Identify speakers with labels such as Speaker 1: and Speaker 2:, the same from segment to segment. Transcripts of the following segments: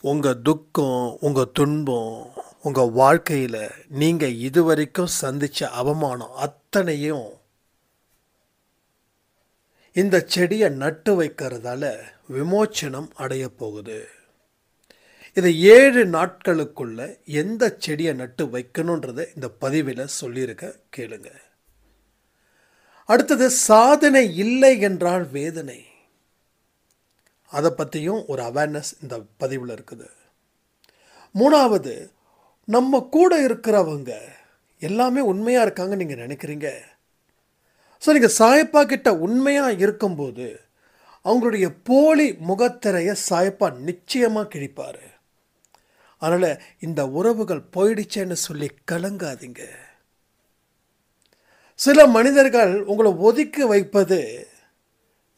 Speaker 1: உங்கள் துக்கம், உங்கள் துன்பம், உங்கள் வாழ்க்கையில் நீங்கள் இதுவரைக்கும் சந்தித்த அவமானம் அத்தனையும் இந்த செடியை நட்டு வைக்கிறதால விமோச்சனம் அடைய போகுது. இது 7 நாட்களுக்குள்ள எந்த செடியை நட்டு வைக்கணுன்றதை இந்த பதிவில் சொல்லியிருக்க கேளுங்க. அடுத்தது, சாதனை இல்லை என்றால் வேதனை. அதை பற்றியும் ஒரு அவேர்னஸ் இந்த பதிவில் இருக்குது. 3வது, நம்ம கூட இருக்கிறவங்க எல்லாமே உண்மையாக இருக்காங்க நீங்கள் நினைக்கிறீங்க. ஸோ நீங்கள் சாயப்பா கிட்ட உண்மையாக இருக்கும்போது அவங்களுடைய போலி முகத்திரையை சாயப்பா நிச்சயமாக கிழிப்பார். அதனால் இந்த உறவுகள் போயிடுச்சேன்னு சொல்லி கலங்காதீங்க. சில மனிதர்கள் உங்களை ஒதுக்கி வைப்பது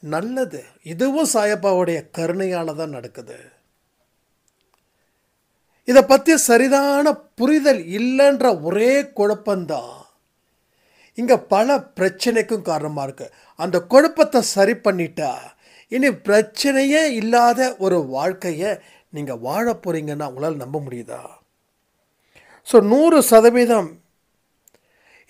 Speaker 1: நல்லது. இதுவும் சாயப்பாவுடைய கருணையால் தான் நடக்குது. இதை பற்றி சரிதான புரிதல் இல்லைன்ற ஒரே குழப்பம்தான் இங்கே பல பிரச்சனைக்கும் காரணமாக இருக்குது. அந்த குழப்பத்தை சரி பண்ணிட்டா இனி பிரச்சனையே இல்லாத ஒரு வாழ்க்கையை நீங்கள் வாழ போகிறீங்கன்னா உங்களால் நம்ப முடியுதா? ஸோ 100%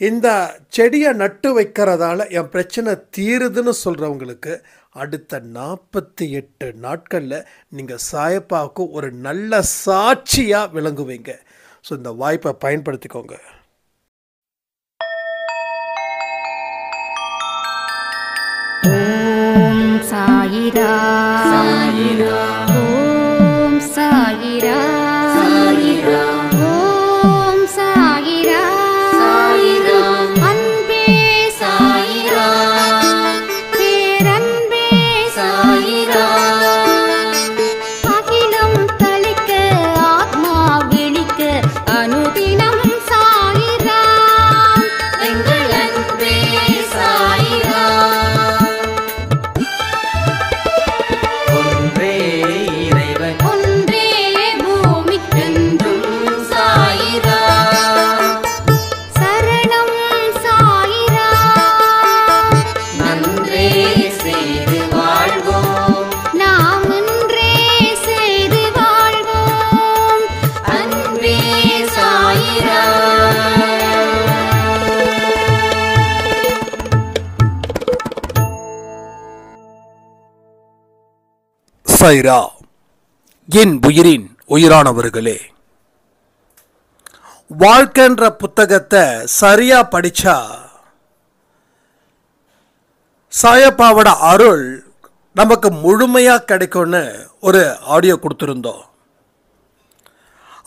Speaker 1: இந்த செடியை நட்டு வைக்கிறதால என் பிரச்சனை தீருதுன்னு சொல்கிறவங்களுக்கு அடுத்த 48 நாட்களில் நீங்கள் சாயப்பாவுக்கு ஒரு நல்ல சாட்சியாக விளங்குவீங்க. ஸோ இந்த வாய்ப்பை பயன்படுத்திக்கோங்க.
Speaker 2: ஓம் சாயிரா சாயிரா, ஓம் சாயிரா சாயிரா, ஓம் சாயிரா சாயிரா, அன்பே சாயிரா, பேரன்பே சாயிரா, அகிலம் தளிக்க ஆத்மா விழிக்க அனுதினம் சாயிரா, எங்கள் அன்பே சாயிரா.
Speaker 1: சாயிரா, என் உயிரின் உயிரானவர்களே, வாழ்க்கைன்ற புத்தகத்தை சரியா படிச்சா சாயப்பாவோட அருள் நமக்கு முழுமையா கிடைக்கும்னு ஒரு ஆடியோ கொடுத்துருந்தோம்.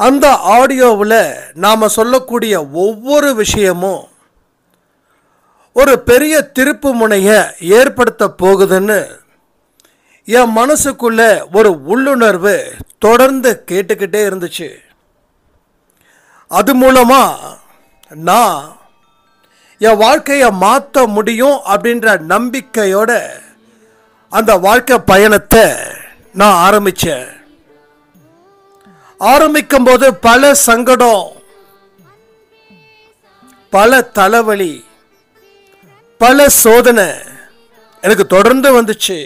Speaker 1: அந்த ஆடியோவில் நாம் சொல்லக்கூடிய ஒவ்வொரு விஷயமும் ஒரு பெரிய திருப்பு முனையை ஏற்படுத்த போகுதுன்னு என் மனசுக்குள்ள ஒரு உள்ளுணர்வு தொடர்ந்து கேட்டுக்கிட்டே இருந்துச்சு. அது மூலமாக நான் என் வாழ்க்கையை மாற்ற முடியும் அப்படின்ற நம்பிக்கையோட அந்த வாழ்க்கை பயணத்தை நான் ஆரம்பித்தேன். ஆரம்பிக்கும்போது பல சங்கடம், பல தலைவலி, பல சோதனை எனக்கு தொடர்ந்து வந்துச்சு.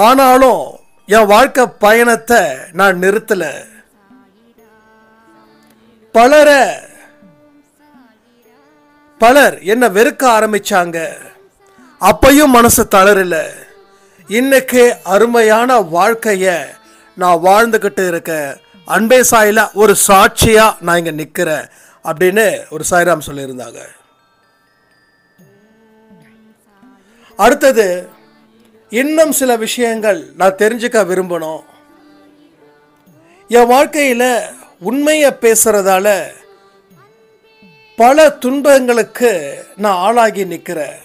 Speaker 1: ஆனாலும் என் வாழ்க்கை பயணத்தை நான் நிறுத்தல. பலர் என்னை வெறுக்க ஆரம்பிச்சாங்க. அப்பையும் மனசு தளரல. இன்னைக்கு அருமையான வாழ்க்கைய நான் வாழ்ந்துகிட்டு இருக்க அன்பே சாயில ஒரு சாட்சியா நான் இங்க நிக்கிறேன் அப்படின்னு ஒரு சாய்ராம் சொல்லியிருந்தாங்க. அடுத்தது, இன்னும் சில விஷயங்கள் நான் தெரிஞ்சுக்க விரும்பணும். என் வாழ்க்கையில் உண்மையை பேசுறதால பல துன்பங்களுக்கு நான் ஆளாகி நிற்கிறேன்.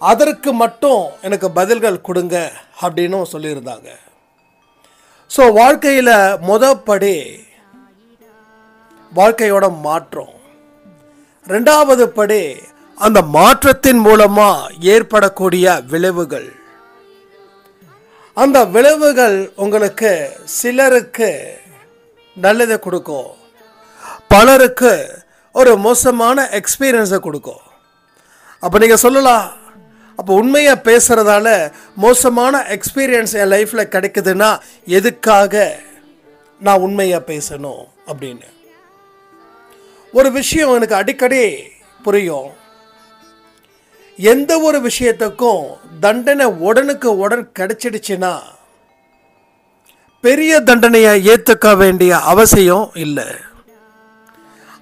Speaker 1: அதற்கு மட்டும் எனக்கு பதில்கள் கொடுங்க அப்படின்னு சொல்லியிருந்தாங்க. ஸோ வாழ்க்கையில் முதப்படி வாழ்க்கையோட மாற்றம். 2வது படி அந்த மாற்றத்தின் மூலமாக ஏற்படக்கூடிய விளைவுகள். அந்த விளைவுகள் உங்களுக்கு சிலருக்கு நல்லதை கொடுக்கும், பலருக்கு ஒரு மோசமான எக்ஸ்பீரியன்ஸை கொடுக்கும். அப்போ நீங்கள் சொல்லலாம், அப்போ உண்மையாக பேசுகிறதால மோசமான எக்ஸ்பீரியன்ஸ் என் லைஃப்பில் கிடைக்குதுன்னா எதுக்காக நான் உண்மையாக பேசணும் அப்படின்னு. ஒரு விஷயம் எனக்கு அடிக்கடி புரியும். எந்த ஒரு விஷயத்துக்கும் தண்டனை உடனுக்கு உடன் கிடைச்சிடுச்சுன்னா பெரிய தண்டனையை ஏற்றுக்க வேண்டிய அவசியம் இல்லை.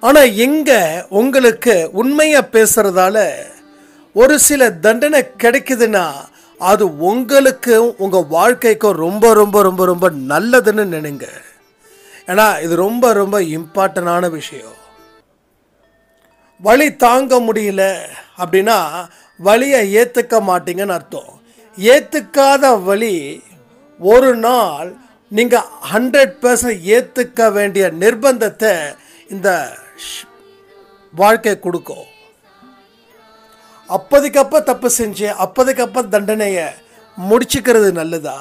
Speaker 1: ஆனால் இங்கே உங்களுக்கு உண்மையாக பேசுகிறதால ஒரு சில தண்டனை கிடைக்குதுன்னா அது உங்களுக்கும் உங்கள் வாழ்க்கைக்கும் ரொம்ப ரொம்ப ரொம்ப ரொம்ப நல்லதுன்னு நினைங்க. ஏன்னா இது ரொம்ப ரொம்ப இம்பார்ட்டண்டான விஷயம். வலி தாங்க முடியல அப்படின்னா வலியை ஏற்றுக்க மாட்டீங்கன்னு அர்த்தம். ஏற்றுக்காத வலி ஒரு நாள் நீங்கள் 100% ஏற்றுக்க வேண்டிய நிர்பந்தத்தை இந்த வாழ்க்கை கொடுக்கும். அப்போதைக்கப்போ தப்பு செஞ்சு அப்போதைக்கப்போ தண்டனையை முடிச்சுக்கிறது நல்லதா,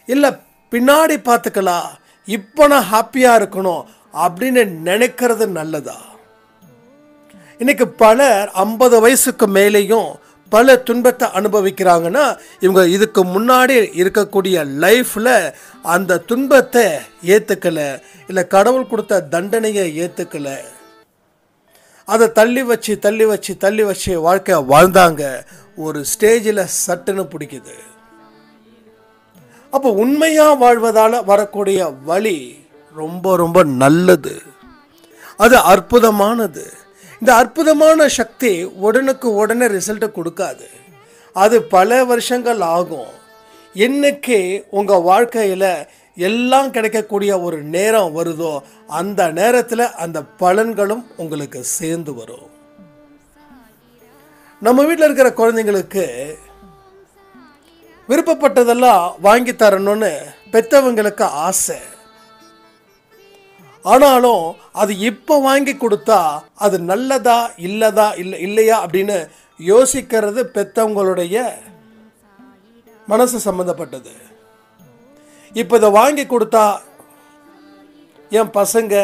Speaker 1: இல்லை பின்னாடி பார்த்துக்கலாம் இப்போ நான் ஹாப்பியாக இருக்கணும் அப்படின்னு நினைக்கிறது நல்லதா? இன்னைக்கு பலர் 50 வயசுக்கு மேலேயும் பல துன்பத்தை அனுபவிக்கிறாங்கன்னா இவங்க இதுக்கு முன்னாடி இருக்கக்கூடிய லைஃப்பில் அந்த துன்பத்தை ஏற்றுக்கலை, இல்லை கடவுள் கொடுத்த தண்டனையை ஏற்றுக்கலை. அதை தள்ளி வச்சு வாழ்க்கையை வாழ்ந்தாங்க. ஒரு ஸ்டேஜில் சட்டுன்னு பிடிக்குது. அப்போ உண்மையாக வாழ்வதால் வரக்கூடிய வழி ரொம்ப ரொம்ப நல்லது, அது அற்புதமானது. இந்த அற்புதமான சக்தி உடனுக்கு உடனே ரிசல்ட்டை கொடுக்காது, அது பல வருஷங்கள் ஆகும். இன்னைக்கு உங்கள் வாழ்க்கையில் எல்லாம் கிடைக்கக்கூடிய ஒரு நேரம் வருதோ அந்த நேரத்தில் அந்த பலன்களும் உங்களுக்கு சேர்ந்து வரும். நம்ம வீட்டில் இருக்கிற குழந்தைங்களுக்கு விருப்பப்பட்டதெல்லாம் வாங்கி தரணும்னு பெற்றவங்களுக்கு ஆசை. ஆனாலும் அது இப்போ வாங்கி கொடுத்தா அது நல்லதா இல்லையா அப்படின்னு யோசிக்கிறது பெற்றவங்களுடைய மனசு சம்மந்தப்பட்டது. இப்போ இதை வாங்கி கொடுத்தா என் பசங்க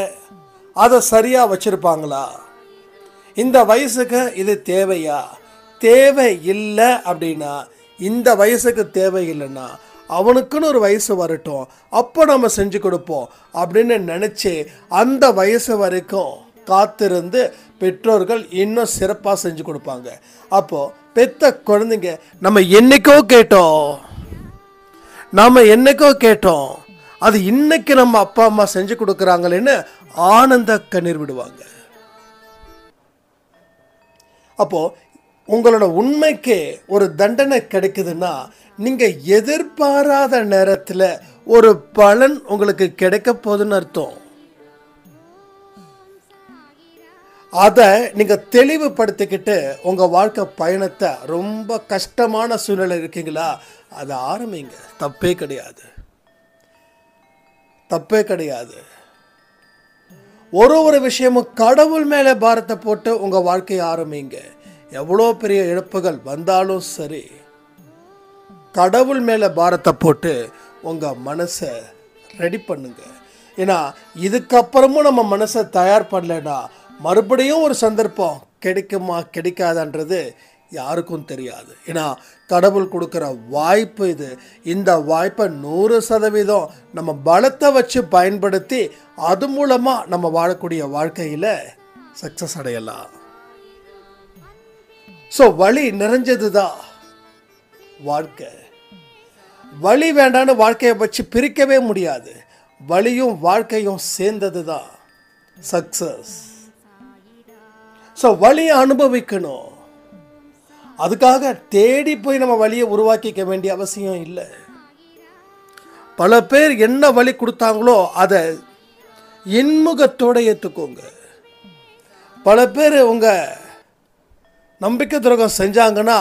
Speaker 1: அதை சரியாக வச்சுருப்பாங்களா, இந்த வயசுக்கு இது தேவையா, தேவை இல்லை அப்படின்னா இந்த வயசுக்கு தேவையில்லைன்னா அவனுக்குன்னு ஒரு வயசு வரட்டும் அப்போ நம்ம செஞ்சு கொடுப்போம் அப்படின்னு நினச்சி அந்த வயசு வரைக்கும் காத்திருந்து பெற்றோர்கள் இன்னும் சிறப்பாக செஞ்சு கொடுப்பாங்க. அப்போது பெத்த குழந்தைங்க நம்ம என்னைக்கோ கேட்டோம் அது இன்னைக்கு நம்ம அப்பா அம்மா செஞ்சு கொடுக்குறாங்களேன்னு ஆனந்த கண்ணீர் விடுவாங்க. அப்போது உங்களோட உண்மைக்கு ஒரு தண்டனை கிடைக்குதுன்னா நீங்கள் எதிர்பாராத நேரத்தில் ஒரு பலன் உங்களுக்கு கிடைக்க போகுதுன்னு அர்த்தம். அதை நீங்கள் தெளிவுபடுத்திக்கிட்டு உங்கள் வாழ்க்கை பயணத்தை, ரொம்ப கஷ்டமான சூழ்நிலை இருக்கீங்களா, அதை ஆரம்பிங்க. தப்பே கிடையாது. ஒரு விஷயமும் கடவுள் மேலே பாரத்தை போட்டு உங்கள் வாழ்க்கையை ஆரம்பிங்க. எவ்வளோ பெரிய இழப்புகள் வந்தாலும் சரி, கடவுள் மேலே பாரத்தை போட்டு உங்கள் மனசை ரெடி பண்ணுங்க. ஏன்னா இதுக்கப்புறமும் நம்ம மனசை தயார் பண்ணலைன்னா மறுபடியும் ஒரு சந்தர்ப்பம் கிடைக்குமா கிடைக்காதுன்றது யாருக்கும் தெரியாது. ஏன்னா கடவுள் கொடுக்குற வாய்ப்பு இது. இந்த வாய்ப்பை 100% நம்ம பலத்தை வச்சு பயன்படுத்தி அது மூலமாக நம்ம வாழக்கூடிய வாழ்க்கையில் சக்ஸஸ் அடையலாம். ஸோ வலி நிறைஞ்சது தான் வாழ்க்கை. வலி வேண்டான்னு வாழ்க்கையை வச்சு பிரிக்கவே முடியாது. வலியும் வாழ்க்கையும் சேர்ந்தது தான் சக்ஸஸ். ஸோ வலியை அனுபவிக்கணும். அதுக்காக தேடி போய் நம்ம வலியை உருவாக்கிக்க வேண்டிய அவசியம் இல்லை. பல பேர் என்ன வலி கொடுத்தாங்களோ அதை இன்முகத்தோடு ஏற்றுக்கோங்க. பல பேர் உங்கள் நம்பிக்கை துரோகம் செஞ்சாங்கன்னா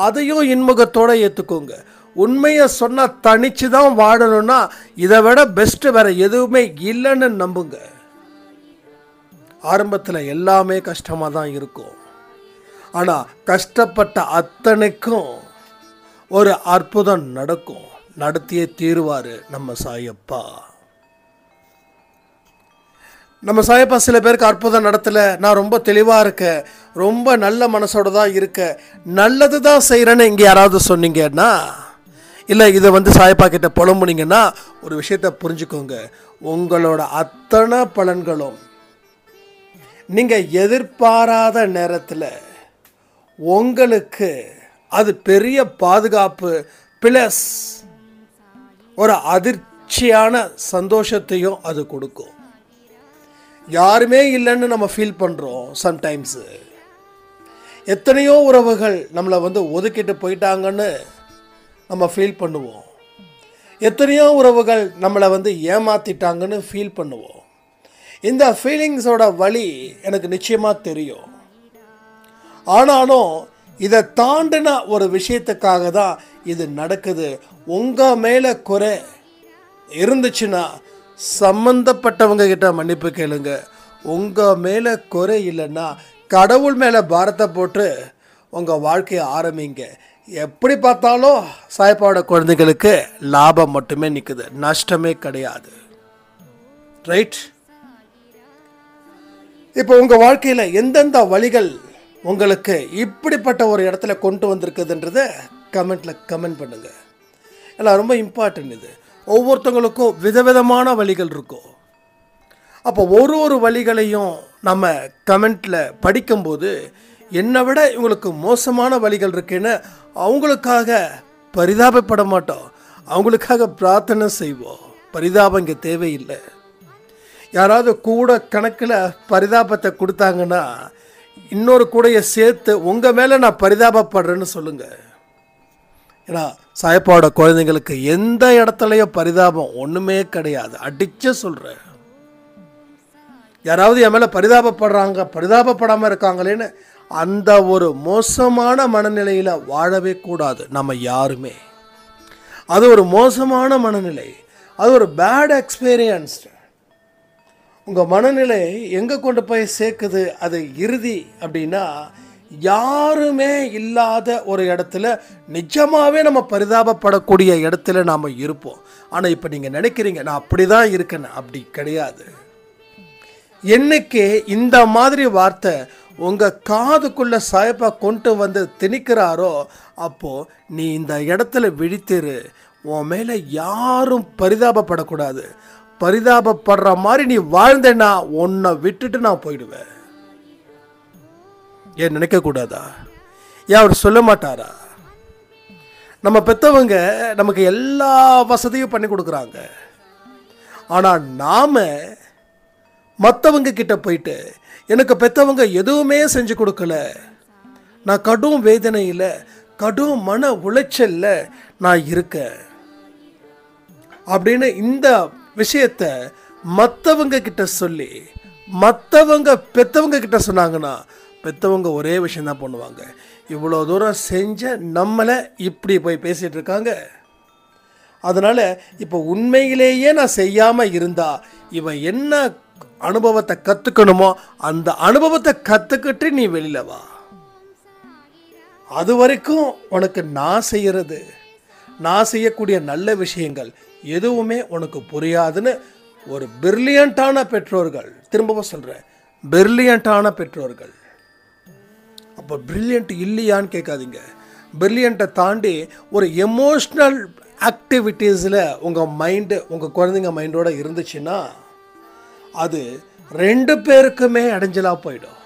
Speaker 1: அதையும் இன்முகத்தோடு ஏற்றுக்கோங்க. உண்மையை சொன்னால் தனிச்சு தான் வாழணும்னா இதை விட பெஸ்ட்டு வேறு எதுவுமே இல்லைன்னு நம்புங்க. ஆரம்பத்தில் எல்லாமே கஷ்டமாக தான் இருக்கும். ஆனால் கஷ்டப்பட்ட அத்தனைக்கும் ஒரு அற்புதம் நடக்கும். நடத்தியே தீருவார் நம்ம சாயப்பா. நம்ம சாயப்பா சில பேருக்கு அற்புதம் நடத்தலை, நான் ரொம்ப தெளிவாக இருக்கேன், ரொம்ப நல்ல மனசோட தான் இருக்கேன், நல்லது தான் செய்கிறேன்னு இங்கே யாராவது சொன்னீங்கன்னா இல்லை இதை வந்து சாயப்பா கிட்ட புலம்புனீங்கன்னா ஒரு விஷயத்தை புரிஞ்சுக்கோங்க, உங்களோட அத்தனை பலன்களும் நீங்கள் எதிர்பாராத நேரத்தில் உங்களுக்கு அது பெரிய பாதுகாப்பு ப்ளஸ் ஒரு அதிர்ச்சியான சந்தோஷத்தையும் அது கொடுக்கும். யாருமே இல்லைன்னு நம்ம ஃபீல் பண்ணுறோம். சம்டைம்ஸு எத்தனையோ உறவுகள் நம்மளை வந்து ஒதுக்கிட்டு போயிட்டாங்கன்னு நம்ம ஃபீல் பண்ணுவோம். எத்தனையோ உறவுகள் நம்மளை வந்து ஏமாற்றிட்டாங்கன்னு ஃபீல் பண்ணுவோம். இந்த ஃபீலிங்ஸோட வலி எனக்கு நிச்சயமாக தெரியும். ஆனாலும் இதை தாண்டின ஒரு விஷயத்துக்காக தான் இது நடக்குது. உங்கள் மேலே குறை இருந்துச்சுன்னா சம்மந்தப்பட்டவங்க கிட்ட மன்னிப்பு கேளுங்க. உங்கள் மேலே குறை இல்லைன்னா கடவுள் மேலே பாரத்தை போட்டு உங்கள் வாழ்க்கையை ஆரம்பிங்க. எப்படி பார்த்தாலும் சாயப்பாவோட குழந்தைகளுக்கு லாபம் மட்டுமே நிற்குது, நஷ்டமே கிடையாது. ரைட்? இப்போ உங்கள் வாழ்க்கையில் எந்தெந்த வழிகள் உங்களுக்கு இப்படிப்பட்ட ஒரு இடத்துல கொண்டு வந்திருக்குதுன்றத கமெண்ட் பண்ணுங்க. எல்லாம் ரொம்ப இம்பார்ட்டன்ட். இது ஒவ்வொருத்தவங்களுக்கும் விதவிதமான வழிகள் இருக்கும். அப்போ ஒரு வழிகளையும் நம்ம கமெண்ட்டில் படிக்கும்போது என்னை விட இவங்களுக்கு மோசமான வழிகள் இருக்குன்னு அவங்களுக்காக பரிதாபப்பட மாட்டோம், அவங்களுக்காக பிரார்த்தனை செய்வோம். பரிதாபம் இங்கே தேவையில்லை. யாராவது கூட கணக்கில் பரிதாபத்தை கொடுத்தாங்கன்னா இன்னொரு கூடையை சேர்த்து உங்கள் மேலே நான் பரிதாபப்படுறேன்னு சொல்லுங்கள். ஏன்னா சாயப்பாவோட குழந்தைங்களுக்கு எந்த இடத்துலையும் பரிதாபம் ஒன்றுமே கிடையாது. அடிச்சு சொல்கிறேன். யாராவது என் மேலே பரிதாபப்படாமல் இருக்காங்களேன்னு அந்த ஒரு மோசமான மனநிலையில் வாழவே கூடாது நம்ம யாருமே. அது ஒரு மோசமான மனநிலை, அது ஒரு பேட் எக்ஸ்பீரியன்ஸ். உங்கள் மனநிலை எங்கே கொண்டு போய் சேர்க்குது அது இறுதி அப்படின்னா, யாருமே இல்லாத ஒரு இடத்துல நிஜமாகவே நம்ம பரிதாபப்படக்கூடிய இடத்துல நாம் இருப்போம். ஆனால் இப்போ நீங்கள் நினைக்கிறீங்க நான் அப்படி தான் இருக்கேன்னு. அப்படி கிடையாது. என்னைக்கு இந்த மாதிரி வார்த்தை உங்கள் காதுக்குள்ளே சாயப்பா கொண்டு வந்து திணிக்கிறாரோ அப்போது நீ இந்த இடத்துல விழித்திரு. உன் மேலே யாரும் பரிதாபப்படக்கூடாது. பரிதாபப்படுற மாதிரி நீ வாழ்ந்தேன்னா உன்னை விட்டுட்டு நான் போயிடுவேன். ஏன் நினைக்கக்கூடாதா? ஏன் அவர் சொல்ல மாட்டாரா? நம்ம பெற்றவங்க நமக்கு எல்லா வசதியும் பண்ணி கொடுக்குறாங்க. ஆனால் நாம் மற்றவங்க கிட்ட போயிட்டு எனக்கு பெற்றவங்க எதுவுமே செஞ்சு கொடுக்கல, நான் கடும் வேதனையில் கடும் மன உளைச்சல்ல நான் இருக்கேன் அப்படின்னு இந்த விஷயத்தை மற்றவங்க கிட்ட சொல்லி மற்றவங்க பெற்றவங்க கிட்ட சொன்னாங்கன்னா பெற்றவங்க ஒரே விஷயந்தான் பண்ணுவாங்க, இவ்வளோ தூரம் செஞ்ச நம்மளை இப்படி போய் பேசிகிட்டு இருக்காங்க. அதனால் இப்போ உண்மையிலேயே நான் செய்யாமல் இருந்தா இவன் என்ன அனுபவத்தை கற்றுக்கணுமோ அந்த அனுபவத்தை கற்றுக்கிட்டு நீ வெளியில் வா. அது வரைக்கும் உனக்கு நான் செய்யக்கூடிய நல்ல விஷயங்கள் எதுவுமே உனக்கு புரியாதுன்னு ஒரு பிரில்லியண்ட்டான பெற்றோர்கள், திரும்பவும் சொல்கிறேன், பிரில்லியண்ட்டான பெற்றோர்கள். அப்போ பிரில்லியண்ட் இல்லையான்னு கேட்காதீங்க. பிரில்லியண்ட்டை தாண்டி ஒரு எமோஷ்னல் ஆக்டிவிட்டீஸில் உங்கள் மைண்டு உங்கள் குழந்தைங்க மைண்டோடு இருந்துச்சுன்னா அது 2 பேருக்குமே அடைஞ்சலாக போயிடும்.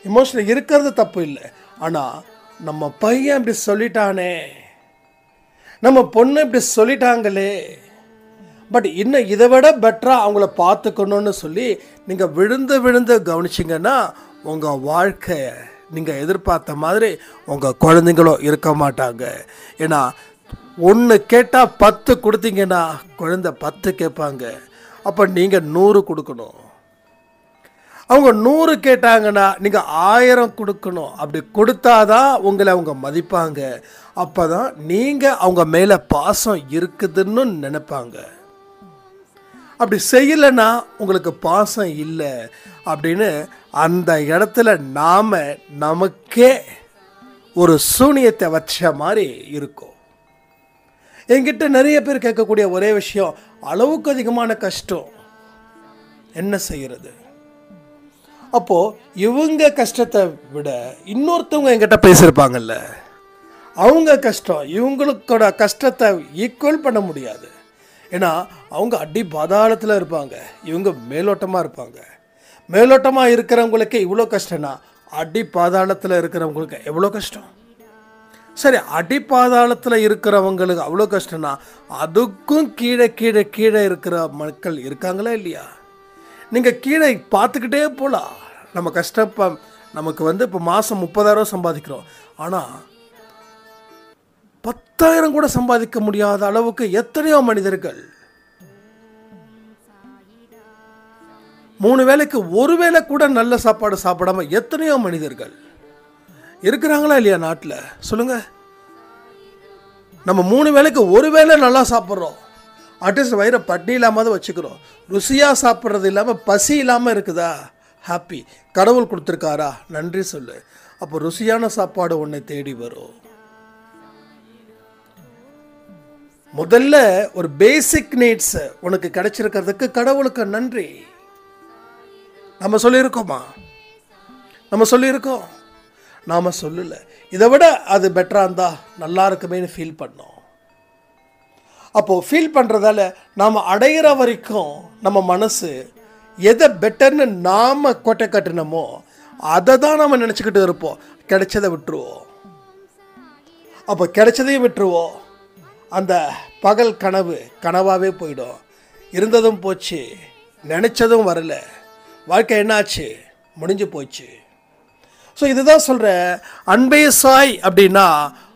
Speaker 1: எமோஷனல் இருக்கிறது தப்பு இல்லை. ஆனால் நம்ம பையன் இப்படி சொல்லிட்டானே, நம்ம பொண்ணு இப்படி சொல்லிட்டாங்களே, பட் இன்னும் இதை விட பெட்டராக அவங்கள பார்த்துக்கணுன்னு சொல்லி நீங்கள் விழுந்து கவனிச்சிங்கன்னா உங்கள் வாழ்க்கை நீங்கள் எதிர்பார்த்த மாதிரி உங்கள் குழந்தைங்களும் இருக்க மாட்டாங்க. ஏன்னா 1 கேட்டால் 10 கொடுத்தீங்கன்னா குழந்தை 10 கேட்பாங்க. அப்போ நீங்கள் 100 கொடுக்கணும். அவங்க 100 கேட்டாங்கன்னா நீங்கள் 1000 கொடுக்கணும். அப்படி கொடுத்தாதான் உங்களை அவங்க மதிப்பாங்க. அப்போ தான் நீங்கள் அவங்க மேலே பாசம் இருக்குதுன்னு நினைப்பாங்க. அப்படி செய்யலைன்னா உங்களுக்கு பாசம் இல்லை அப்படின்னு அந்த இடத்துல நாம் நமக்கே ஒரு சூனியத்தை வச்ச மாதிரி இருக்கும். என்கிட்ட நிறைய பேர் கேட்கக்கூடிய ஒரே விஷயம், அளவுக்கு அதிகமான கஷ்டம், என்ன செய்கிறது? அப்போது இவங்க கஷ்டத்தை விட இன்னொருத்தவங்க என்கிட்ட பேசியிருப்பாங்கல்ல, அவங்க கஷ்டம் இவங்களுக்கோட கஷ்டத்தை ஈக்குவல் பண்ண முடியாது. ஏன்னா அவங்க அடி பாதாளத்தில் இருப்பாங்க, இவங்க மேலோட்டமாக இருப்பாங்க. மேலோட்டமாக இருக்கிறவங்களுக்கு இவ்வளோ கஷ்டம்னா அடி பாதாளத்தில் இருக்கிறவங்களுக்கு எவ்வளோ கஷ்டம்? சரி, அடி பாதாளத்தில் இருக்கிறவங்களுக்கு அவ்வளோ கஷ்டம்னா அதுக்கும் கீழே கீழே கீழே இருக்கிற மக்கள் இருக்காங்களா இல்லையா? நீங்கள் கீழே பார்த்துக்கிட்டே போகலாம். நம்ம கஷ்டப்ப நமக்கு இப்போ மாதம் 30,000 சம்பாதிக்கிறோம், ஆனால் 10,000 கூட சம்பாதிக்க முடியாத அளவுக்கு எத்தனையோ மனிதர்கள் 3 வேளைக்கு ஒரு வேளை கூட நல்ல சாப்பாடு சாப்பிடாம எத்தனையோ மனிதர்கள் இருக்கிறாங்களா இல்லையா நாட்டில்? சொல்லுங்க. நம்ம 3 வேளைக்கு ஒரு வேளை நல்லா சாப்பிட்றோம், அட்லீஸ்ட் வயிறை பட்டி இல்லாமல் வச்சுக்கிறோம். ருசியாக சாப்பிட்றது இல்லாமல் பசி இல்லாமல் இருக்குதா? ஹாப்பி. கடவுள் கொடுத்துருக்காரா? நன்றி சொல்லு. அப்போ ருசியான சாப்பாடு உன்னை தேடி வரும். முதல்ல ஒரு பேசிக் நீட்ஸ் உனக்கு கிடைச்சிருக்கிறதுக்கு கடவுளுக்கு நன்றி. நம்ம சொல்லியிருக்கோமா? நம்ம சொல்லியிருக்கோம்? நாம் சொல்லலை. இதை விட அது பெட்டராக இருந்தால் நல்லா இருக்குமேனு ஃபீல் பண்ணோம். அப்போது ஃபீல் பண்ணுறதால நாம் அடையிற வரைக்கும் நம்ம மனசு எதை பெட்டர்னு நாம் கொட்டை கட்டினமோ அதை தான் நம்ம நினச்சிக்கிட்டு இருப்போம். கிடைச்சதை விட்டுருவோம். அப்போ கிடைச்சதையும் விட்டுருவோம். அந்த பகல் கனவு கனவாகவே போயிடும். இருந்ததும் போச்சு, நினச்சதும் வரல, வாழ்க்கை என்னாச்சு? முடிஞ்சு போச்சு. ஸோ இதுதான் சொல்கிறேன், அன்பே சாய் அப்படின்னா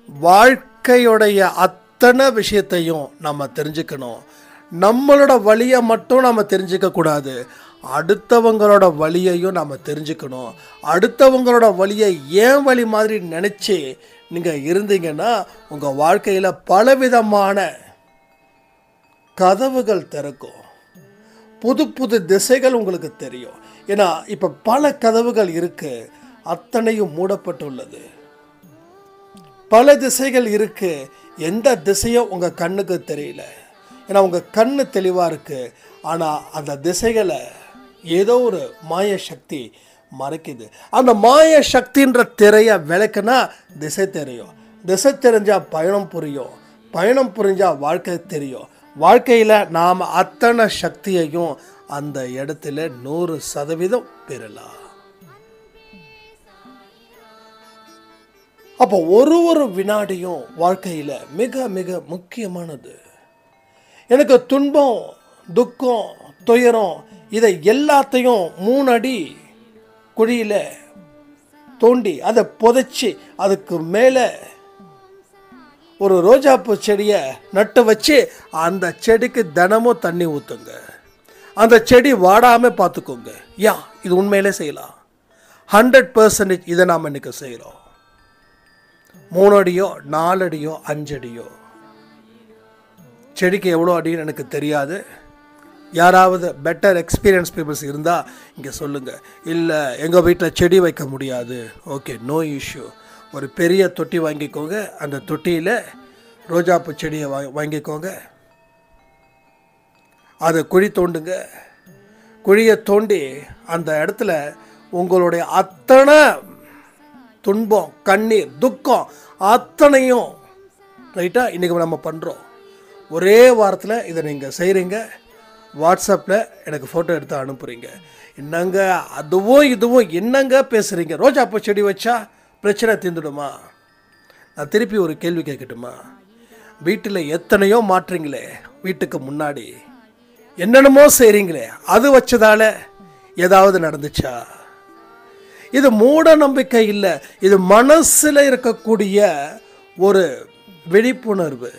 Speaker 1: வாழ்க்கையுடைய அத்தனை விஷயத்தையும் நம்ம தெரிஞ்சுக்கணும். நம்மளோட வழியை மட்டும் நம்ம தெரிஞ்சுக்கக்கூடாது, அடுத்தவங்களோட வழியையும் நம்ம தெரிஞ்சுக்கணும். அடுத்தவங்களோட வழியை ஏன் வழி மாதிரி நினச்சி நீங்கள் இருந்தீங்கன்னா உங்கள் வாழ்க்கையில் பலவிதமான கதவுகள் திறக்கும். புது புது திசைகள் உங்களுக்கு தெரியும். ஏன்னா இப்போ பல கதவுகள் இருக்குது, அத்தனையும் மூடப்பட்டுள்ளது. பல திசைகள் இருக்குது, எந்த திசையும் உங்கள் கண்ணுக்கு தெரியல. ஏன்னா உங்கள் கண்ணு தெளிவாக இருக்குது, ஆனால் அந்த திசைகளை ஏதோ ஒரு மாய சக்தி மறைக்குது. அந்த மாய சக்தின்ற திரையை விளக்குனா திசை தெரியும். திசை தெரிஞ்சால் பயணம் புரியும், பயணம் புரிஞ்சால் வாழ்க்கை தெரியும். வாழ்க்கையில் நாம் அத்தனை சக்தியையும் அந்த இடத்துல 100% பெறலாம். அப்போ ஒரு வினாடியும் வாழ்க்கையில் மிக மிக முக்கியமானது. எனக்கு துன்பம், துக்கம், துயரம் இதை எல்லாத்தையும் 3 அடி குழியில் தோண்டி அதை புதைச்சி அதுக்கு மேலே ஒரு ரோஜாப்பூ செடியை நட்டு வச்சு அந்த செடிக்கு தினமும் தண்ணி ஊற்றுங்க. அந்த செடி வாடாமல் பார்த்துக்கோங்க. இது உண்மையிலே செய்யலாம். 100% இதை நாம் இன்னைக்கு செய்கிறோம். 3 அடியோ 4 அடியோ 5 அடியோ, செடிக்கு எவ்வளோ அடின்னு எனக்கு தெரியாது. யாராவது பெட்டர் எக்ஸ்பீரியன்ஸ் பீப்புள்ஸ் இருந்தால் இங்கே சொல்லுங்கள். இல்லை எங்கள் வீட்டில் செடி வைக்க முடியாது, ஓகே, நோ இஷ்யூ. ஒரு பெரிய தொட்டி வாங்கிக்கோங்க, அந்த தொட்டியில் ரோஜாப்பூ செடியை வாங்கிக்கோங்க, அதை குழி தோண்டுங்க. குழியை தோண்டி அந்த இடத்துல உங்களுடைய அத்தனை துன்பம், கண்ணீர், துக்கம் அத்தனையும் ரைட்டாக இன்றைக்கி நம்ம பண்ணுறோம். ஒரே வாரத்தில் இதை நீங்கள் செய்கிறீங்க. வாட்ஸ்அப்பில் எனக்கு ஃபோட்டோ எடுத்து அனுப்புகிறீங்க. என்னங்க அதுவும் இதுவும் என்னங்க பேசுகிறீங்க? ரோஜாப்பூ செடி வச்சா பிரச்சனை தீர்ந்துடுமா? நான் திருப்பி ஒரு கேள்வி கேட்கட்டுமா? வீட்டில் எத்தனையோ மாற்றுறீங்களே, வீட்டுக்கு முன்னாடி என்னென்னமோ செய்கிறீங்களே, அது வச்சதால ஏதாவது நடந்துச்சா? இது மூட நம்பிக்கை இல்லை, இது மனசில் இருக்கக்கூடிய ஒரு விழிப்புணர்வு.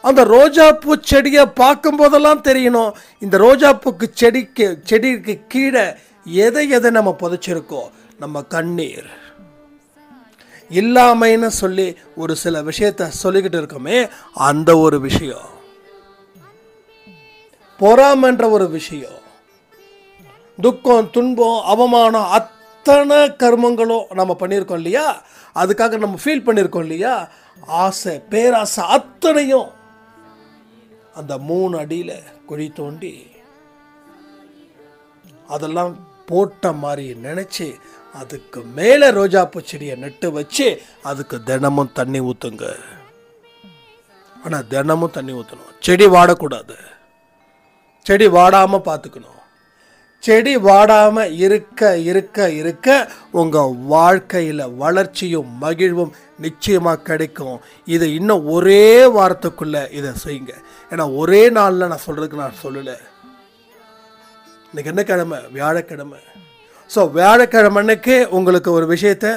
Speaker 1: அந்த ரோஜாப்பூ செடியை பார்க்கும் போதெல்லாம் தெரியணும், இந்த ரோஜாப்பூக்கு செடிக்கு கீழே எதை நம்ம புதைச்சிருக்கோம்? நம்ம கண்ணீர். இல்லாமைன்னு சொல்லி ஒரு சில விஷயத்தை சொல்லிக்கிட்டு இருக்கோமே, அந்த ஒரு விஷயம், பொறாமன்ற ஒரு விஷயம், துக்கம், துன்பம், அவமானம், அத்தனை கர்மங்களும் நம்ம பண்ணியிருக்கோம் இல்லையா? அதுக்காக நம்ம ஃபீல் பண்ணியிருக்கோம் இல்லையா? ஆசை, பேராசை அத்தனையும் அந்த 3 அடியில் குழி தோண்டி அதெல்லாம் போட்ட மாதிரி நினச்சி அதுக்கு மேலே ரோஜாப்பூ செடியை நட்டு வச்சு அதுக்கு தினமும் தண்ணி ஊற்றுங்க. ஆனால் தினமும் தண்ணி ஊற்றணும். செடி வாடக்கூடாது. செடி வாடாமல் பார்த்துக்கணும். செடி வாடாமல் இருக்க இருக்க இருக்க உங்கள் வாழ்க்கையில் வளர்ச்சியும் மகிழ்வும் நிச்சயமாக கிடைக்கும். இதை இன்னும் ஒரே வாரத்துக்குள்ளே இதை செய்யுங்க. ஏன்னா ஒரே நாளில் நான் சொல்கிறதுக்கு நான் சொல்லலை. இன்றைக்கி என்ன கிழமை? வியாழக்கிழமை. ஸோ வியாழக்கிழமை அன்னைக்கு உங்களுக்கு ஒரு விஷயத்தை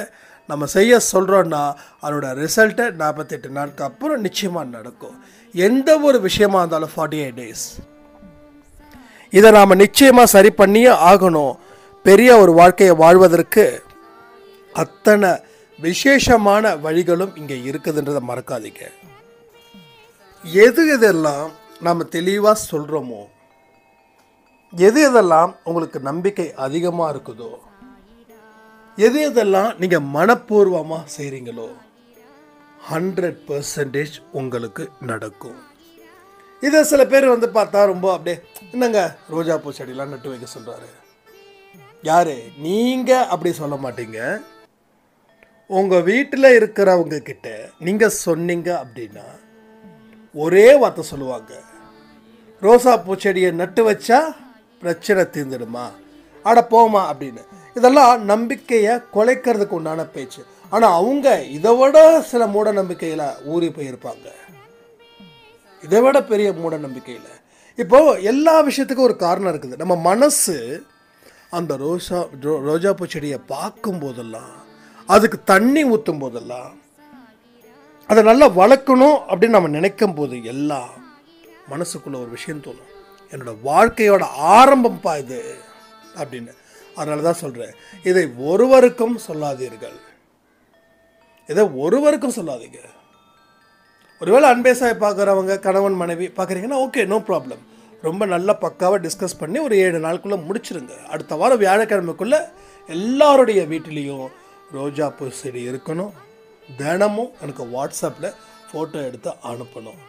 Speaker 1: நம்ம செய்ய சொல்கிறோன்னா அதோட ரிசல்ட்டை 48 நாளுக்கு அப்புறம் நிச்சயமாக நடக்கும். எந்த ஒரு விஷயமா இருந்தாலும் 48 days இதை நாம் நிச்சயமாக சரி பண்ணியே ஆகணும். பெரிய ஒரு வாழ்க்கையை வாழ்வதற்கு அத்தனை விசேஷமான வழிகளும் இங்கே இருக்குதுன்றதை மறக்காதீங்க. எது எதெல்லாம் நாம் தெளிவாக சொல்கிறோமோ, எது எதெல்லாம் உங்களுக்கு நம்பிக்கை அதிகமாக இருக்குதோ, எது எதெல்லாம் நீங்கள் மனப்பூர்வமாக செய்கிறீங்களோ 100% உங்களுக்கு நடக்கும். இதை சில பேர் வந்து பார்த்தா ரொம்ப அப்படியே என்னங்க ரோஜாப்பூ செடியெலாம் நட்டு வைக்க சொல்கிறாரு. யார் நீங்கள்? அப்படி சொல்ல மாட்டீங்க. உங்கள் வீட்டில் இருக்கிறவங்க கிட்ட நீங்கள் சொன்னீங்க அப்படின்னா ஒரே வார்த்தை சொல்லுவாங்க, ரோசாப்பூ செடியை நட்டு வச்சா பிரச்சனை தீர்ந்துடுமா, அட போமா அப்படின்னு. இதெல்லாம் நம்பிக்கையை குலைக்கிறதுக்கு உண்டான பேச்சு. ஆனால் அவங்க இதை விட சில மூட நம்பிக்கையில் ஊறி போயிருப்பாங்க. இதை விட பெரிய மூட நம்பிக்கையில். இப்போது எல்லா விஷயத்துக்கும் ஒரு காரணம் இருக்குது. நம்ம மனசு அந்த ரோஜாப்பூ செடியை பார்க்கும் போதெல்லாம், அதுக்கு தண்ணி ஊற்றும் போதெல்லாம், அதை நல்லா வளர்க்கணும் அப்படின்னு நம்ம நினைக்கும் போது எல்லாம் மனசுக்குள்ள ஒரு விஷயம் தோணும், என்னோட வாழ்க்கையோட ஆரம்பம்பா இது அப்படின்னு. அதனால தான் சொல்கிறேன், இதை ஒருவருக்கும் சொல்லாதீர்கள். இதை ஒருவருக்கும் சொல்லாதீங்க. ஒருவேளை அன்பேசாய் பார்க்குறவங்க கணவன் மனைவி பார்க்குறீங்கன்னா ஓகே, நோ ப்ராப்ளம். ரொம்ப நல்லா பக்காவாக டிஸ்கஸ் பண்ணி ஒரு 7 நாளுக்குள்ளே முடிச்சிருங்க. அடுத்த வாரம் வியாழக்கிழமைக்குள்ளே எல்லாருடைய வீட்டிலையும் ரோஜாப்பூ செடி இருக்கணும். தினமும் எனக்கு வாட்ஸ்அப்பில் ஃபோட்டோ எடுத்து அனுப்பணும்.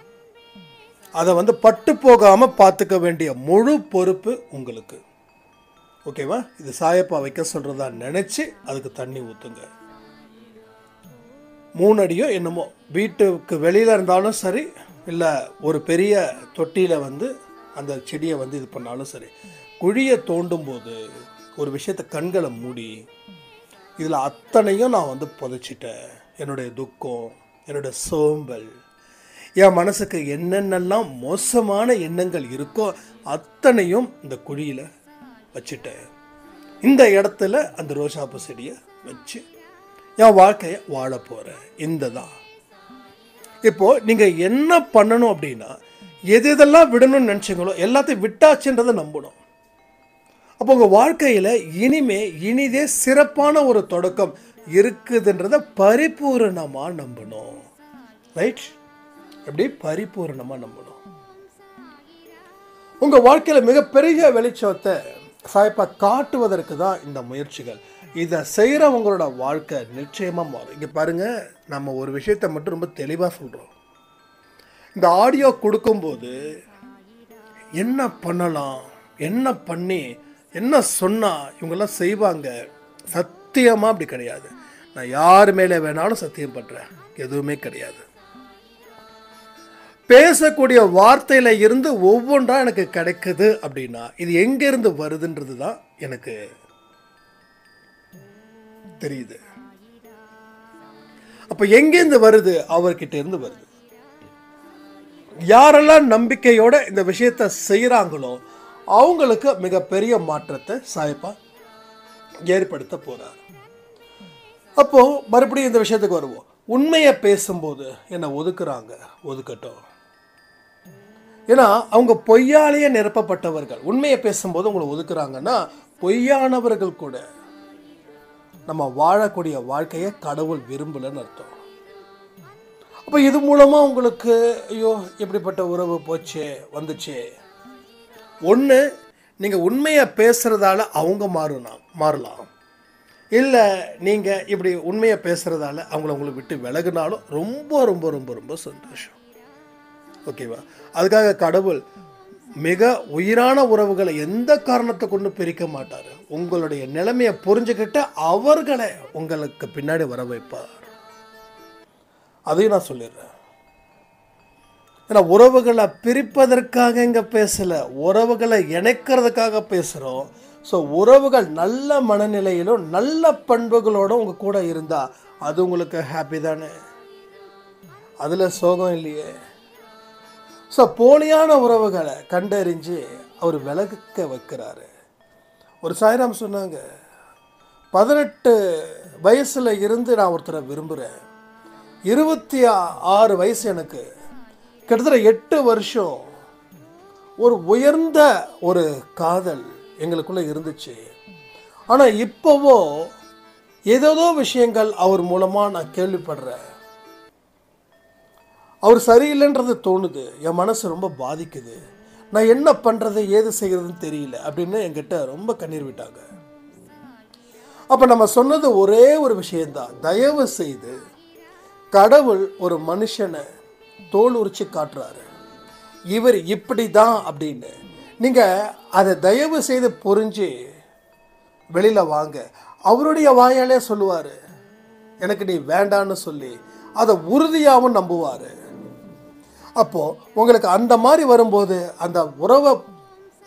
Speaker 1: அதை வந்து பட்டு போகாமல் பார்த்துக்க வேண்டிய முழு பொறுப்பு உங்களுக்கு. ஓகேவா? இது சாயப்பா வைக்க சொல்கிறதா நினச்சி அதுக்கு தண்ணி ஊற்றுங்க. 3 அடியோ என்னமோ வீட்டுக்கு வெளியில் இருந்தாலும் சரி, இல்லை ஒரு பெரிய தொட்டியில் வந்து அந்த செடியை வந்து இது பண்ணாலும் சரி, குழியை தோண்டும் போது ஒரு விஷயத்தை கண்களை மூடி, இதில் அத்தனையும் நான் வந்து புதைச்சிட்டேன். என்னுடைய துக்கம், என்னுடைய சோம்பல், என் மனசுக்கு என்னென்னலாம் மோசமான எண்ணங்கள் இருக்கோ அத்தனையும் இந்த குழியில் வச்சுட்டேன். இந்த இடத்துல அந்த ரோஜாப்பூ செடியை வச்சு என் வாழ்க்கையை வாழ போகிறேன். இந்த தான் இப்போது நீங்கள் என்ன பண்ணணும் அப்படின்னா, எது எதெல்லாம் விடணும்னு நினச்சிங்களோ எல்லாத்தையும் விட்டாச்சுன்றதை நம்பணும். அப்போ உங்கள் வாழ்க்கையில் இனிதே சிறப்பான ஒரு தொடக்கம் இருக்குதுன்றதை பரிபூரணமாக நம்பணும். ரைட்? எப்படி பரிபூரணமாக நம்பணும். உங்கள் வாழ்க்கையில் மிகப்பெரிய வெளிச்சத்தை சாய்ப்பா காட்டுவதற்கு தான் இந்த முயற்சிகள். இதை செய்கிறவங்களோட வாழ்க்கை நிச்சயமாக மாறும். இங்கே பாருங்கள், நம்ம ஒரு விஷயத்தை மட்டும் ரொம்ப தெளிவாக சொல்கிறோம். இந்த ஆடியோ கொடுக்கும்போது என்ன பண்ணலாம், என்ன பண்ணி என்ன சொன்னால் இவங்கெல்லாம் செய்வாங்க, சத்தியமாக அப்படி கிடையாது. நான் யார் மேலே வேணாலும் சத்தியம் பண்ணுறேன், எதுவுமே கிடையாது. பேசக்கூடிய வார்த்தையில் இருந்து ஒவ்வொன்றா எனக்கு கிடைக்குது அப்படின்னா இது எங்கேருந்து வருதுன்றது தான் எனக்கு தெரியுது. அப்போ எங்கேருந்து வருது? அவர்கிட்ட இருந்து வருது. யாரெல்லாம் நம்பிக்கையோட இந்த விஷயத்தை செய்கிறாங்களோ அவங்களுக்கு மிகப்பெரிய மாற்றத்தை சாயப்பா ஏற்படுத்த போகிறார். அப்போது மறுபடியும் இந்த விஷயத்துக்கு வருவோம். உண்மையை பேசும்போது என்னை ஒதுக்குறாங்க, ஒதுக்கட்டும். ஏன்னா அவங்க பொய்யாலேயே நிரப்பப்பட்டவர்கள். உண்மையை பேசும்போது உங்களை ஒதுக்குறாங்கன்னா பொய்யானவர்கள் கூட நம்ம வாழக்கூடிய வாழ்க்கையை கடவுள் விரும்பலன்னு அர்த்தம். அப்போ இது மூலமாக உங்களுக்கு ஐயோ எப்படிப்பட்ட உறவு போச்சு வந்துச்சு. ஒன்று, நீங்கள் உண்மையை பேசுகிறதால அவங்க மாறலாம். இல்லை நீங்கள் இப்படி உண்மையை பேசுகிறதால உங்களை விட்டு விலகுனாலும் ரொம்ப ரொம்ப ரொம்ப ரொம்ப சந்தோஷம். ஓகேவா? அதுக்காக கடவுள் மிக உயிரான உறவுகளை எந்த காரணத்தை கொண்டு பிரிக்க மாட்டார். உங்களுடைய நிலைமையை புரிஞ்சுக்கிட்டு அவர்களை உங்களுக்கு பின்னாடி வர வைப்பார். அதையும் நான் சொல்லிடுறேன். ஏன்னா உறவுகளை பிரிப்பதற்காக இங்கே பேசலை, உறவுகளை இணைக்கிறதுக்காக பேசுகிறோம். ஸோ உறவுகள் நல்ல மனநிலையிலும் நல்ல பண்புகளோடும் உங்கள் கூட இருந்தால் அது உங்களுக்கு ஹாப்பி தானே, அதில் சோகம் இல்லையே. ஸோ போலியான உறவுகளை கண்டறிஞ்சு அவர் விலக வைக்கிறாரு. ஒரு சாய்ராம் சொன்னாங்க, 18 வயசில் இருந்து நான் ஒருத்தரை விரும்புகிறேன், 26 வயசு எனக்கு, கிட்டத்தட்ட 8 வருஷம் ஒரு உயர்ந்த ஒரு காதல் எங்களுக்குள்ளே இருந்துச்சு. ஆனால் இப்போவோ ஏதேதோ விஷயங்கள் அவர் மூலமாக நான் கேள்விப்படுறேன், அவர் சரியில்லைன்றது தோணுது, என் மனசு ரொம்ப பாதிக்குது, நான் என்ன பண்ணுறது ஏது செய்கிறதுன்னு தெரியல அப்படின்னு என்கிட்ட ரொம்ப கண்ணீர் விட்டாங்க. அப்போ நம்ம சொன்னது ஒரே ஒரு விஷயந்தான், தயவு செய்து கடவுள் ஒரு மனுஷனை தோல் உரிச்சு காட்டுறாரு, இவர் இப்படி தான் அப்படின்னு. நீங்கள் அதை தயவு செய்து புரிஞ்சு வெளியில் வாங்க. அவருடைய வாயாலே சொல்லுவார் எனக்கு நீ வேண்டான்னு சொல்லி, அதை உறுதியாகவும் நம்புவார். அப்போது உங்களுக்கு அந்த மாதிரி வரும்போது அந்த உறவை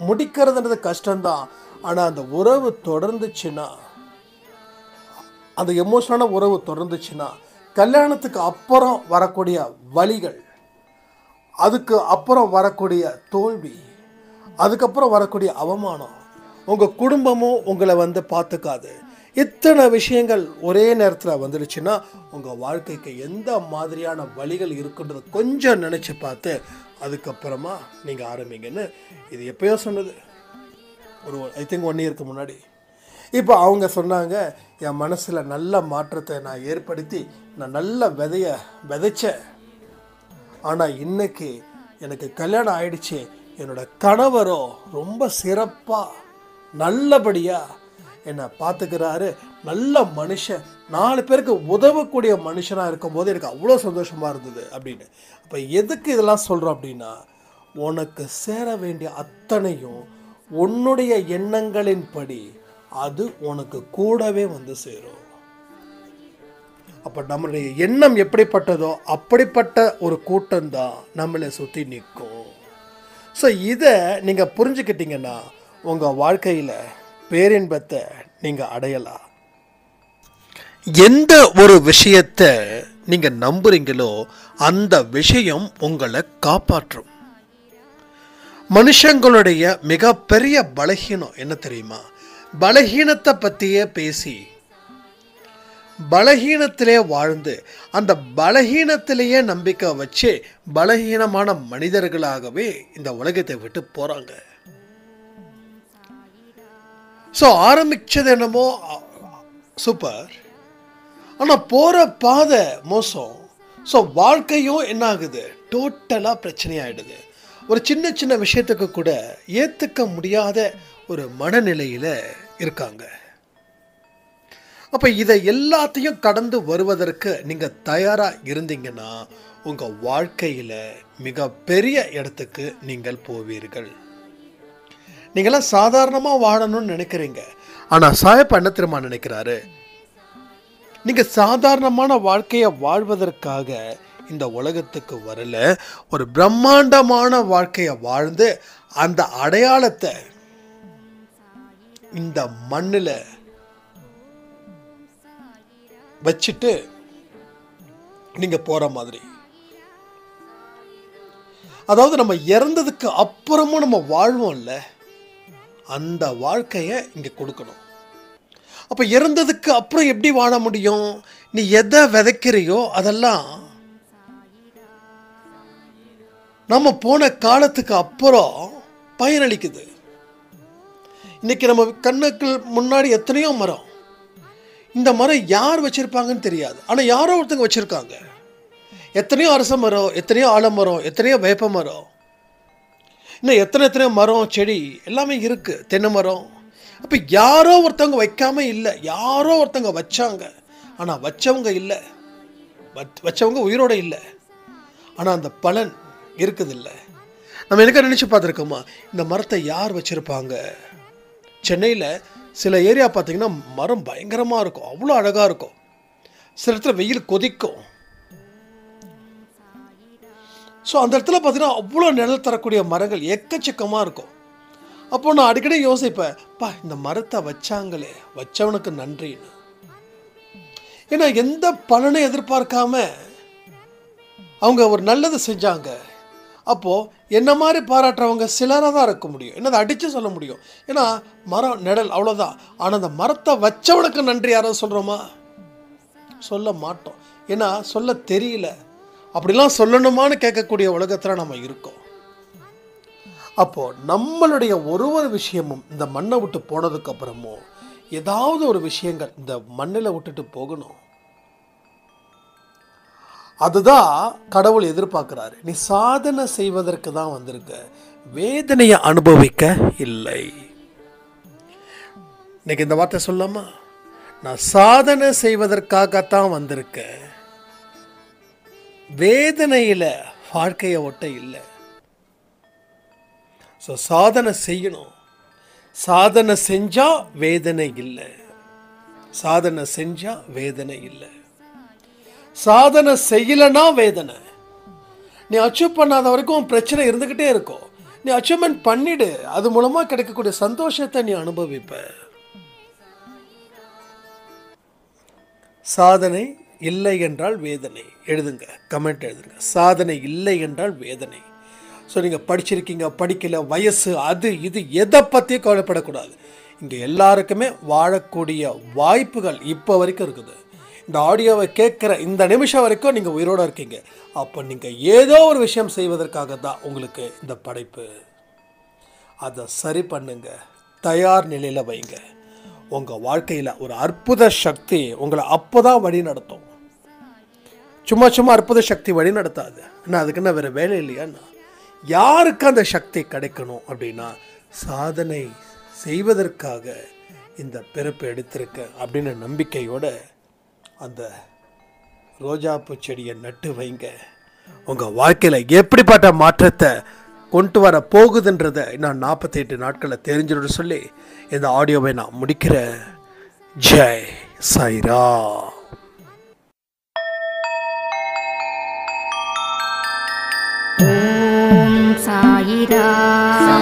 Speaker 1: முடிக்கிறதுன்றது கஷ்டம்தான். ஆனால் அந்த உறவு தொடர்ந்துச்சுன்னா, அந்த எமோஷனான உறவு தொடர்ந்துச்சுன்னா, கல்யாணத்துக்கு அப்புறம் வரக்கூடிய வலிகள், அதுக்கு அப்புறம் வரக்கூடிய தோல்வி, அதுக்கப்புறம் வரக்கூடிய அவமானம், உங்கள் குடும்பமும் உங்களை பார்த்துக்காது. இத்தனை விஷயங்கள் ஒரே நேரத்தில் வந்துடுச்சுன்னா உங்கள் வாழ்க்கைக்கு எந்த மாதிரியான வழிகள் இருக்குன்றது கொஞ்சம் நினச்சி பார்த்து அதுக்கப்புறமா நீங்கள் ஆரம்பிங்கன்னு இது எப்பயோ சொன்னது, ஒரு ஐ திங்க் 1 இயருக்கு முன்னாடி. இப்போ அவங்க சொன்னாங்க, என் மனசில் நல்ல மாற்றத்தை நான் ஏற்படுத்தி நான் நல்ல விதையை விதைச்சேன், ஆனால் இன்னைக்கு எனக்கு கல்யாணம் ஆயிடுச்சு, என்னோட கணவரோ ரொம்ப சிறப்பாக நல்லபடியாக என்னை பார்த்துக்கிறாரு, நல்ல மனுஷன், 4 பேருக்கு உதவக்கூடிய மனுஷனாக இருக்கும்போது எனக்கு அவ்வளோ சந்தோஷமாக இருந்தது அப்படின்னு. அப்போ எதுக்கு இதெல்லாம் சொல்கிறோம் அப்படின்னா, உனக்கு சேர வேண்டிய அத்தனையும் உன்னுடைய எண்ணங்களின் படி அது உனக்கு கூடவே சேரும். அப்போ நம்மளுடைய எண்ணம் எப்படிப்பட்டதோ அப்படிப்பட்ட ஒரு கூட்டம்தான் நம்மளை சுற்றி நிற்கும். ஸோ இதை நீங்கள் புரிஞ்சுக்கிட்டீங்கன்னா உங்கள் வாழ்க்கையில் பேரின்பத்தை நீங்கள் அடையலாம். எந்த ஒரு விஷயத்தை நீங்கள் நம்புறீங்களோ அந்த விஷயம் உங்களை காப்பாற்றும். மனுஷங்களுடைய மிகப்பெரிய பலகீனம் என்ன தெரியுமா? பலகீனத்தை பற்றியே பேசி பலகீனத்திலே வாழ்ந்து அந்த பலகீனத்திலேயே நம்பிக்கை வச்சு பலகீனமான மனிதர்களாகவே இந்த உலகத்தை விட்டு போகிறாங்க. ஸோ ஆரம்பித்தது என்னமோ சூப்பர், ஆனால் போகிற பாதை மோசம். ஸோ வாழ்க்கையும் என்ன ஆகுது, டோட்டலாக பிரச்சனையாயிடுது. ஒரு சின்ன சின்ன விஷயத்துக்கு கூட ஏற்றுக்க முடியாத ஒரு மனநிலையில் இருக்காங்க. அப்போ இதை எல்லாத்தையும் கடந்து வருவதற்கு நீங்கள் தயாராக இருந்தீங்கன்னா உங்கள் வாழ்க்கையில் மிகப்பெரிய இடத்துக்கு நீங்கள் போவீர்கள். நீங்களாம் சாதாரணமாக வாழணும்னு நினைக்கிறீங்க, ஆனால் சாயப்பா என்ன தெரியுமா நினைக்கிறாரு? நீங்கள் சாதாரணமான வாழ்க்கையை வாழ்வதற்காக இந்த உலகத்துக்கு வரல, ஒரு பிரம்மாண்டமான வாழ்க்கையை வாழ்ந்து அந்த அடையாளத்தை இந்த மண்ணில் வச்சுட்டு நீங்கள் போகிற மாதிரி. அதாவது நம்ம இறந்ததுக்கு அப்புறமும் நம்ம வாழ்வோம்ல, அந்த வாழ்க்கையை இங்கே கொடுக்கணும். அப்போ இறந்ததுக்கு அப்புறம் எப்படி வாழ முடியும்? நீ எதை விதைக்கிறியோ அதெல்லாம் நம்ம போன காலத்துக்கு அப்புறம் பயனளிக்குது. இன்னைக்கு நம்ம கண்ணுக்கு முன்னாடி எத்தனையோ மரம், இந்த மரம் யார் வச்சிருப்பாங்கன்னு தெரியாது, ஆனால் யாரோ ஒருத்தங்க வச்சிருக்காங்க. எத்தனையோ அரச மரம், எத்தனையோ ஆலமரம், எத்தனையோ வேப்ப மரம், இன்னும் எத்தனையோ மரம் செடி எல்லாமே இருக்கு, தென்னை மரம். அப்போ யாரோ ஒருத்தவங்க வைக்காம இல்லை, யாரோ ஒருத்தவங்க வச்சாங்க, ஆனால் வச்சவங்க இல்லை, வச்சவங்க உயிரோட இல்லை, ஆனால் அந்த பலன் இருக்குது இல்லை. நம்ம எனக்கு நினச்சி பார்த்துருக்கோமா, இந்த மரத்தை யார் வச்சுருப்பாங்க? சென்னையில் சில ஏரியா பார்த்திங்கன்னா மரம் பயங்கரமாக இருக்கும், அவ்வளோ அழகாக இருக்கும். சில இடத்துல வெயில் கொதிக்கும். ஸோ அந்த இடத்துல பார்த்திங்கன்னா அவ்வளோ நிழல் தரக்கூடிய மரங்கள் எக்கச்சக்கமாக இருக்கும். அப்போது நான் அடிக்கடி யோசிப்பேன், இந்த மரத்தை வச்சாங்களே, வச்சவனுக்கு நன்றின்னு. ஏன்னா எந்த பலனை எதிர்பார்க்காம அவங்க ஒரு நல்லது செஞ்சாங்க. அப்போது என்ன மாதிரி பாராட்டுறவங்க சிலராக தான் இருக்க முடியும், என்னதை அடித்து சொல்ல முடியும். ஏன்னா மரம் நிழல் அவ்வளோதான். ஆனால் அந்த மரத்தை வச்சவனுக்கு நன்றி யாராவது சொல்கிறோமா? சொல்ல மாட்டோம். ஏன்னா சொல்ல தெரியல. அப்படிலாம் சொல்லணுமான்னு கேட்கக்கூடிய உலகத்தில் நம்ம இருக்கோம். அப்போது நம்மளுடைய ஒரு விஷயமும் இந்த மண்ணை விட்டு போனதுக்கப்புறமும் ஏதாவது ஒரு விஷயங்கள் இந்த மண்ணில் விட்டுட்டு போகணும். அதுதான் கடவுள் எதிர்பார்க்கிறாரு. நீ சாதனை செய்வதற்கு தான் வந்திருக்க, வேதனையை அனுபவிக்க இல்லை. இன்னைக்கு இந்த வார்த்தை சொல்லாமா, நான் சாதனை செய்வதற்காகத்தான் வந்திருக்கேன், வேதனையில வாழ்க்கையை ஒட்ட இல்லை. ஸோ சாதனை செய்யணும். சாதனை செஞ்சா வேதனை இல்லை. சாதனை செஞ்சா வேதனை இல்லை. சாதனை செய்யலைன்னா வேதனை. நீ அச்சீவ் பண்ணாத வரைக்கும் பிரச்சனை இருந்துக்கிட்டே இருக்கும். நீ அச்சீவ்மெண்ட் பண்ணிடு, அது மூலமாக கிடைக்கக்கூடிய சந்தோஷத்தை நீ அனுபவிப்ப. சாதனை இல்லை என்றால் வேதனை. எழுதுங்க, கமெண்ட் எழுதுங்க. சாதனை இல்லை என்றால் வேதனை. ஸோ நீங்கள் படிச்சிருக்கீங்க, படிக்கல, வயசு, அது இது எதை பற்றியும் கவலைப்படக்கூடாது. இங்கே எல்லாருக்குமே வாழக்கூடிய வாய்ப்புகள் இப்போ வரைக்கும் இருக்குது. இந்த ஆடியோவை கேட்குற இந்த நிமிஷம் வரைக்கும் நீங்கள் உயிரோடு இருக்கீங்க. அப்போ நீங்கள் ஏதோ ஒரு விஷயம் செய்வதற்காக தான் உங்களுக்கு இந்த படைப்பு. அதை சரி பண்ணுங்க, தயார் நிலையில் வைங்க. உங்கள் வாழ்க்கையில் ஒரு அற்புத சக்தி உங்களை அப்போ தான் வழி நடத்தும். சும்மா சும்மா அற்புத சக்தி வழி நடத்தாது. ஆனால் அதுக்குன்னு வேறு வேலை இல்லையாண்ணா? யாருக்கு அந்த சக்தி கிடைக்கணும் அப்படின்னா, சாதனை செய்வதற்காக இந்த பிறப்பு எடுத்திருக்க அப்படின்னு நம்பிக்கையோட அந்த ரோஜாப்பூ செடியை நட்டு வைங்க. உங்கள் வாழ்க்கையில் எப்படிப்பட்ட மாற்றத்தை கொண்டு வர போகுதுன்றதை நான் 48 நாட்களில் தெரிஞ்சுன்னு சொல்லி இந்த ஆடியோவை நான் முடிக்கிறேன். ஜெய் சாய்ராம்.
Speaker 2: ஓம் சாயிராம்.